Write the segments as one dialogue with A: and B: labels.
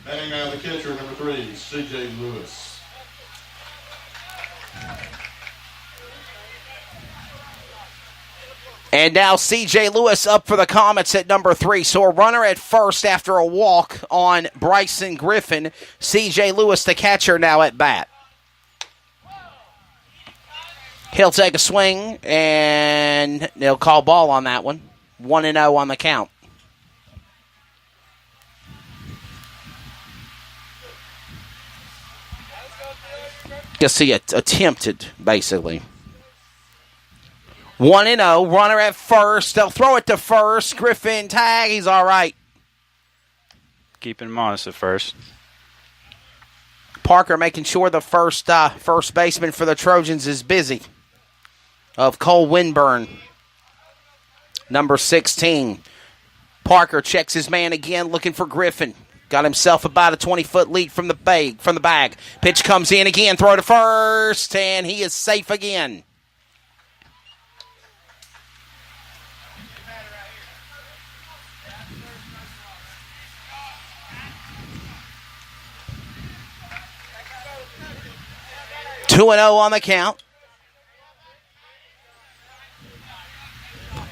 A: Batting now the catcher, number 3, C.J. Lewis.
B: And now C.J. Lewis up for the Comets at number 3. So a runner at first after a walk on Bryson Griffin. C.J. Lewis, the catcher, now at bat. He'll take a swing, and they'll call ball on that one. 1-0 on the count. Guess he attempted, basically. 1-0, runner at first. They'll throw it to first. Griffin tag, he's all right.
C: Keeping him honest at first.
B: Parker making sure the first baseman for the Trojans is busy. Of Cole Winburn, number 16. Parker checks his man again, looking for Griffin. Got himself about a 20-foot lead from the bag. Pitch comes in again, throw to first, and he is safe again. Two 2-0 on the count.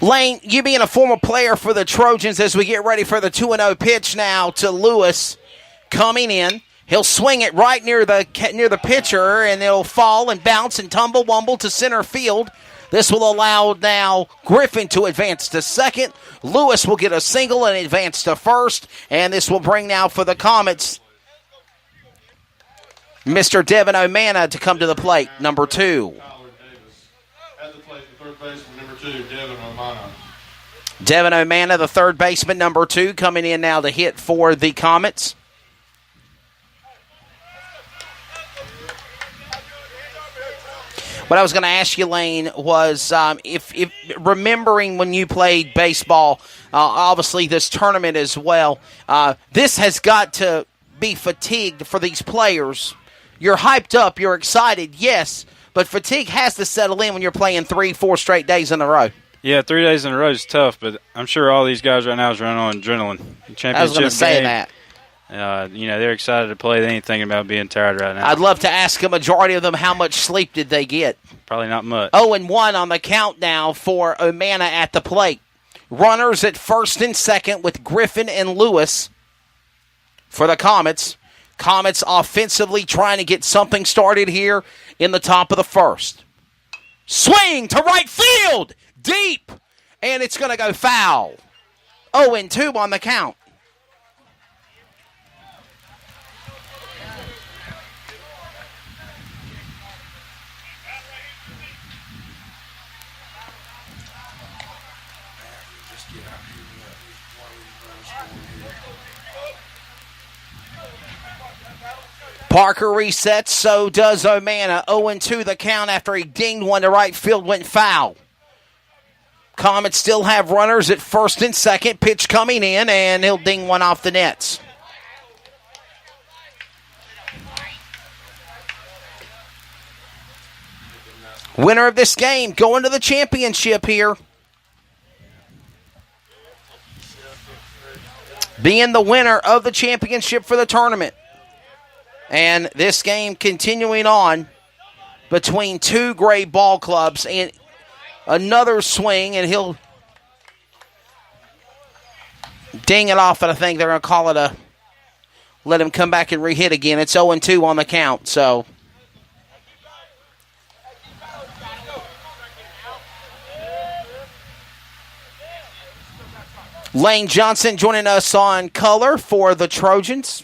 B: Lane, you being a former player for the Trojans as we get ready for the 2-0 pitch now to Lewis coming in. He'll swing it right near the pitcher, and it'll fall and bounce and tumble wumble to center field. This will allow now Griffin to advance to second. Lewis will get a single and advance to first, and this will bring now for the Comets Mr. Devin O'Mana to come to the plate, number 2.
A: At the plate, the third baseman, number 2, Devin O'Mana.
B: Devin O'Mana, the third baseman, number 2, coming in now to hit for the Comets. What I was going to ask you, Lane, was if remembering when you played baseball, obviously this tournament as well, this has got to be fatigued for these players. You're hyped up, you're excited, yes, but fatigue has to settle in when you're playing 3-4 straight days in a row.
C: Yeah, 3 days in a row is tough, but I'm sure all these guys right now is running on adrenaline.
B: I was going to say that.
C: They're excited to play. They ain't thinking about being tired right now.
B: I'd love to ask a majority of them how much sleep did they get.
C: Probably not much.
B: 0-1 on the count now for O'Mana at the plate. Runners at first and second with Griffin and Lewis for the Comets. Comets offensively trying to get something started here in the top of the first. Swing to right field, deep, and it's going to go foul. 0-2 on the count. Parker resets, so does O'Mana. 0-2 the count after he dinged one to right field, went foul. Comets still have runners at first and second. Pitch coming in, and he'll ding one off the nets. Winner of this game going to the championship here. Being the winner of the championship for the tournament. And this game continuing on between two great ball clubs, and another swing, and he'll ding it off, and I think they're going to call it let him come back and re-hit again. It's 0-2 on the count, so. Lane Johnston joining us on color for the Trojans.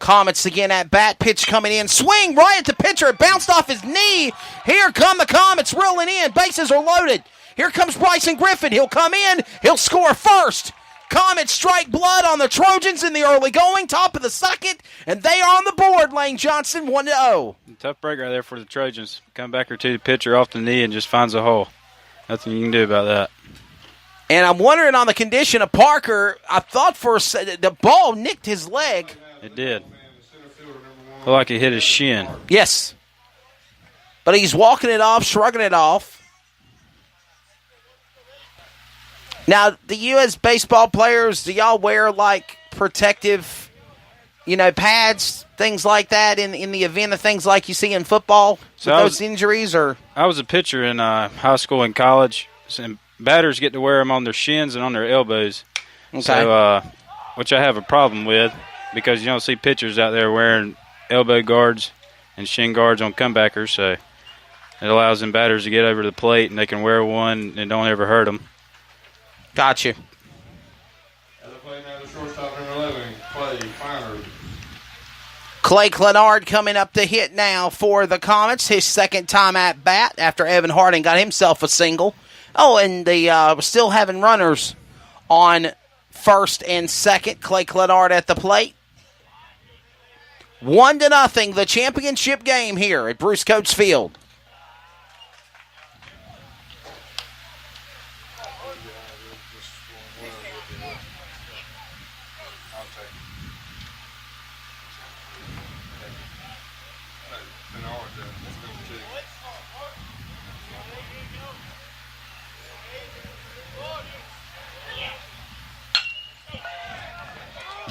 B: Comets again at bat. Pitch coming in. Swing right at the pitcher. It bounced off his knee. Here come the Comets rolling in. Bases are loaded. Here comes Bryson Griffin. He'll come in. He'll score first. Comets strike blood on the Trojans in the early going. Top of the second. And they are on the board, Lane Johnston, 1-0.
C: Tough break right there for the Trojans. Come back or two, the pitcher off the knee and just finds a hole. Nothing you can do about that.
B: And I'm wondering on the condition of Parker, I thought for a second the ball nicked his leg.
C: It did. Looked like it hit his shin.
B: Yes. But he's walking it off, shrugging it off. Now, the U.S. baseball players, do y'all wear, like, protective pads, things like that in the event of things like you see in football with those injuries? Or
C: I was a pitcher in high school and college, and batters get to wear them on their shins and on their elbows.
B: Okay.
C: So, which I have a problem with because you don't see pitchers out there wearing elbow guards and shin guards on comebackers. So it allows them batters to get over the plate and they can wear one and don't ever hurt them.
B: Got you.
A: At the plate now, the shortstop, number 11, Clay Clinard.
B: Clay Clinard coming up to hit now for the Comets. His second time at bat after Evan Harding got himself a single. Oh, and we're still having runners on first and second. Clay Clinard at the plate. 1-0, the championship game here at Bruce Coates Field.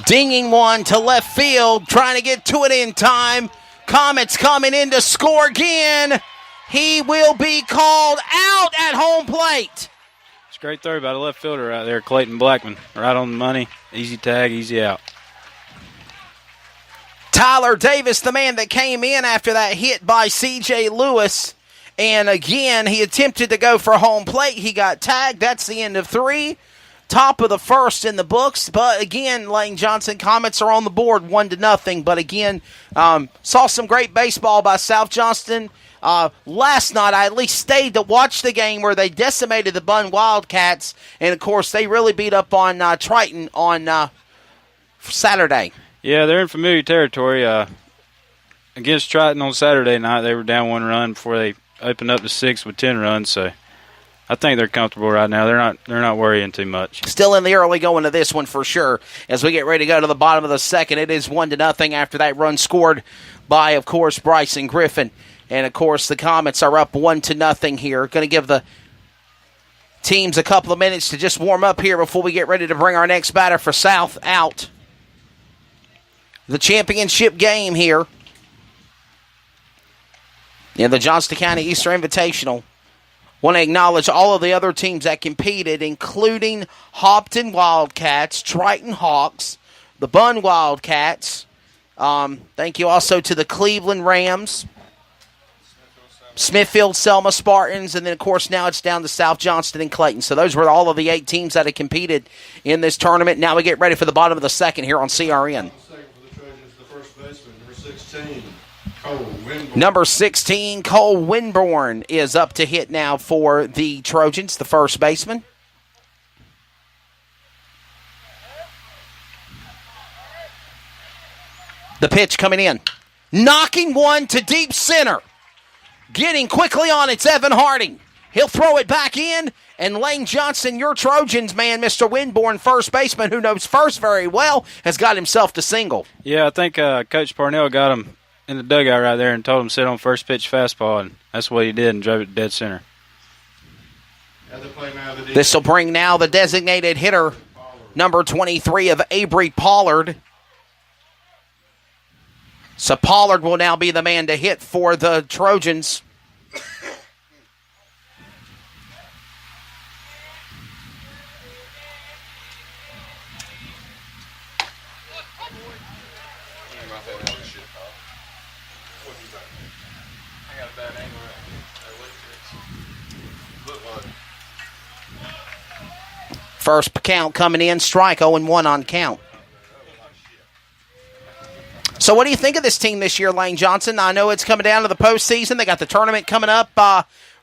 B: Dinging one to left field, trying to get to it in time. Comets coming in to score again. He will be called out at home plate.
C: It's a great throw by the left fielder out there, Clayton Blackman. Right on the money. Easy tag, easy out.
B: Tyler Davis, the man that came in after that hit by C.J. Lewis. And again, he attempted to go for home plate. He got tagged. That's the end of 3. Top of the first in the books, but again, Lane Johnson Comets are on the board 1-0. But again, saw some great baseball by South Johnston. Last night, I at least stayed to watch the game where they decimated the Bunn Wildcats, and of course, they really beat up on Triton on Saturday.
C: Yeah, they're in familiar territory. Against Triton on Saturday night, they were down 1 run before they opened up to 6 with 10 runs. So I think they're comfortable right now. They're not worrying too much.
B: Still in the early going to this one for sure. As we get ready to go to the bottom of the second, it is 1-0 after that run scored by, of course, Bryson Griffin. And, of course, the Comets are up 1-0 here. Going to give the teams a couple of minutes to just warm up here before we get ready to bring our next batter for South out. The championship game here in the Johnston County Easter Invitational. Want to acknowledge all of the other teams that competed, including Hopton Wildcats, Triton Hawks, the Bunn Wildcats. Thank you also to the Cleveland Rams, Smithfield Selma Spartans, and then, of course, now it's down to South Johnston and Clayton. So those were all of the 8 teams that had competed in this tournament. Now we get ready for the bottom of the second here on CRN.
A: Second for the Trojans, the first baseman, number 16, Cole Winborn.
B: Number 16, Cole Winborn, is up to hit now for the Trojans, the first baseman. The pitch coming in. Knocking one to deep center. Getting quickly on, it's Evan Harding. He'll throw it back in, and Lane Johnson, your Trojans man, Mr. Winborn, first baseman, who knows first very well, has got himself to single.
C: Yeah, I think Coach Parnell got him in the dugout right there and told him to sit on first pitch fastball, and that's what he did and drove it to dead center.
B: This will bring now the designated hitter, number 23 of Avery Pollard. So Pollard will now be the man to hit for the Trojans. First count coming in, strike 0-1 on count. So what do you think of this team this year, Lane Johnson? I know it's coming down to the postseason. They got the tournament coming up,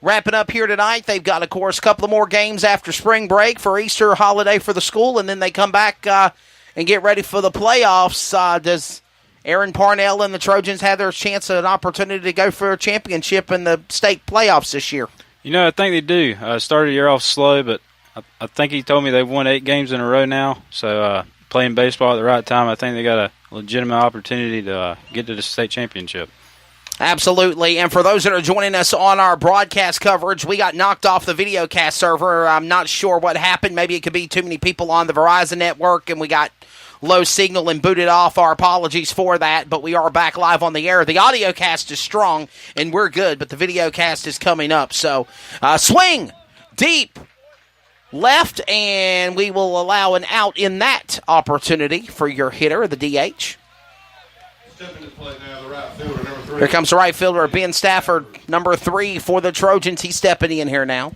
B: wrapping up here tonight. They've got, of course, a couple of more games after spring break for Easter holiday for the school, and then they come back and get ready for the playoffs. Does Aaron Parnell and the Trojans have their chance at an opportunity to go for a championship in the state playoffs this year?
C: You know, I think they do. Started the year off slow, but I think he told me they've won 8 games in a row now. So playing baseball at the right time, I think they got a legitimate opportunity to get to the state championship.
B: Absolutely. And for those that are joining us on our broadcast coverage, we got knocked off the videocast server. I'm not sure what happened. Maybe it could be too many people on the Verizon network, and we got low signal and booted off. Our apologies for that, but we are back live on the air. The audio cast is strong, and we're good, but the video cast is coming up. So, swing deep left, and we will allow an out in that opportunity for your hitter, the DH.
A: Stepping to play now, the right fielder, number 3.
B: Here comes the right fielder, Ben Stafford, number 3 for the Trojans. He's stepping in here now.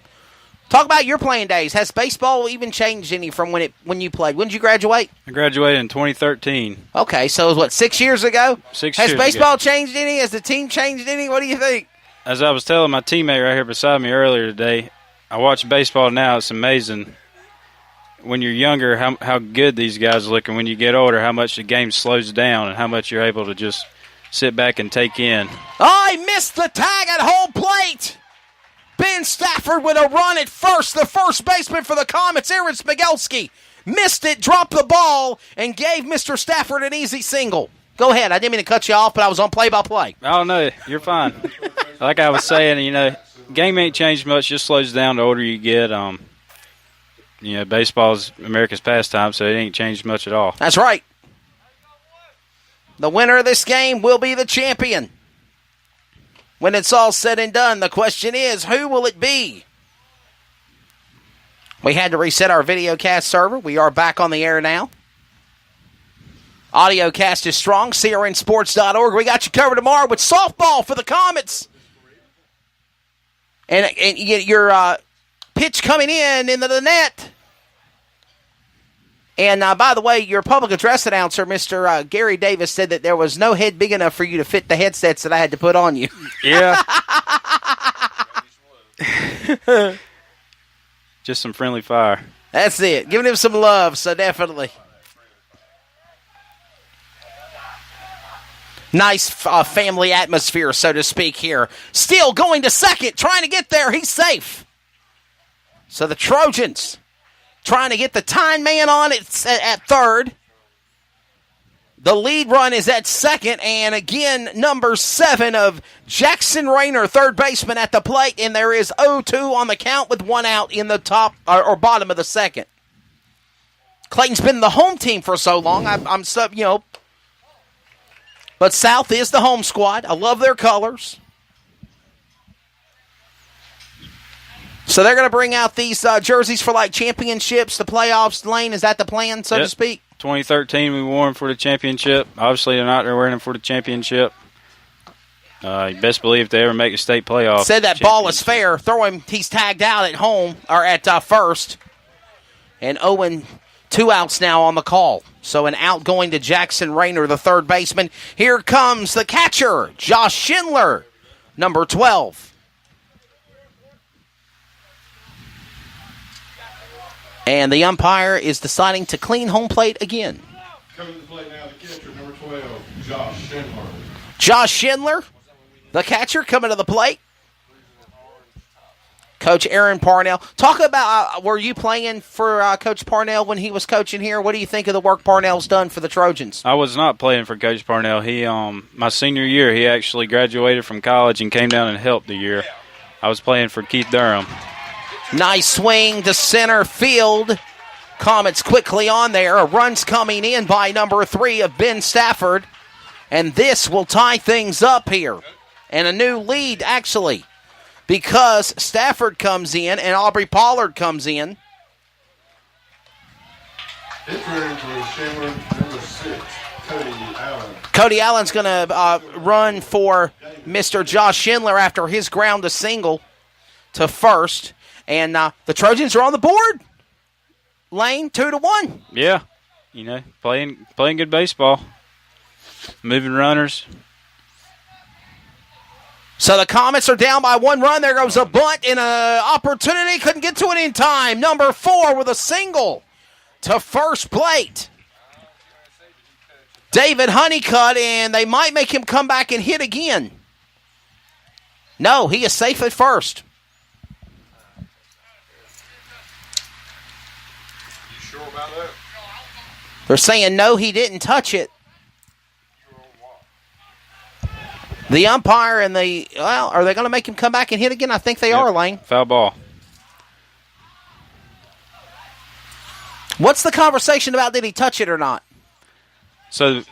B: Talk about your playing days. Has baseball even changed any from when you played? When did you graduate?
C: I graduated in 2013.
B: Okay, so it was what, 6 years ago?
C: 6
B: Has
C: years
B: baseball
C: ago.
B: changed any? Has the team changed any? What do you think?
C: As I was telling my teammate right here beside me earlier today, I watch baseball now. It's amazing. When you're younger, how good these guys look, and when you get older, how much the game slows down and how much you're able to just sit back and take in.
B: Oh, he missed the tag at home plate. Ben Stafford with a run at first. The first baseman for the Comets, Aaron Smigelski, missed it, dropped the ball, and gave Mr. Stafford an easy single. Go ahead. I didn't mean to cut you off, but I was on play-by-play.
C: Oh, no, you're fine. Like I was saying, game ain't changed much, just slows down the older you get. Baseball's America's pastime, so it ain't changed much at all.
B: That's right. The winner of this game will be the champion. When it's all said and done, the question is, who will it be? We had to reset our videocast server. We are back on the air now. Audiocast is strong. CRNsports.org. We got you covered tomorrow with softball for the Comets. And you get your pitch coming in into the net. And by the way, your public address announcer, Mr. Gary Davis, said that there was no head big enough for you to fit the headsets that I had to put on you.
C: Yeah. Just some friendly fire.
B: That's it. Giving him some love, so definitely. Nice family atmosphere, so to speak, here. Still going to second, trying to get there. He's safe. So the Trojans trying to get the tying man on at third. The lead run is at second, and again, number 7 of Jackson Rayner, third baseman at the plate, and there is 0-2 on the count with 1 out in the top or bottom of the second. Clayton's been the home team for so long. But South is the home squad. I love their colors. So they're going to bring out these jerseys for like championships, the playoffs. Lane, is that the plan, so to speak?
C: 2013, we wore them for the championship. Obviously, they're not. They're wearing them for the championship. You best believe if they ever make a state playoff.
B: Said that ball is fair. Throw him. He's tagged out at home or at first. And Owen, 2 outs now on the call. So an out going to Jackson Rayner, the third baseman. Here comes the catcher, Josh Schindler, number 12. And the umpire is deciding to clean home plate again.
A: Coming to the plate now, the catcher, number 12, Josh Schindler.
B: Josh Schindler, the catcher, coming to the plate. Coach Aaron Parnell. Talk about, were you playing for Coach Parnell when he was coaching here? What do you think of the work Parnell's done for the Trojans?
C: I was not playing for Coach Parnell. He, my senior year, he actually graduated from college and came down and helped the year. I was playing for Keith Durham.
B: Nice swing to center field. Comets quickly on there. A run's coming in by number 3 of Ben Stafford. And this will tie things up here. And a new lead, actually, because Stafford comes in and Aubrey Pollard comes in.
A: Entering for Schindler, number 6, Cody Allen.
B: Cody Allen's going to run for Mr. Josh Schindler after his ground to single to first. And the Trojans are on the board. Lane, 2-1.
C: Yeah, playing good baseball, moving runners.
B: So the Comets are down by 1 run. There goes a bunt and an opportunity. Couldn't get to it in time. Number 4 with a single to first plate. David Honeycutt, and they might make him come back and hit again. No, he is safe at first.
A: About that?
B: They're saying no, he didn't touch it. The umpire and are they going to make him come back and hit again? I think they are, Lane.
C: Foul ball.
B: What's the conversation about, did he touch it or not?
C: So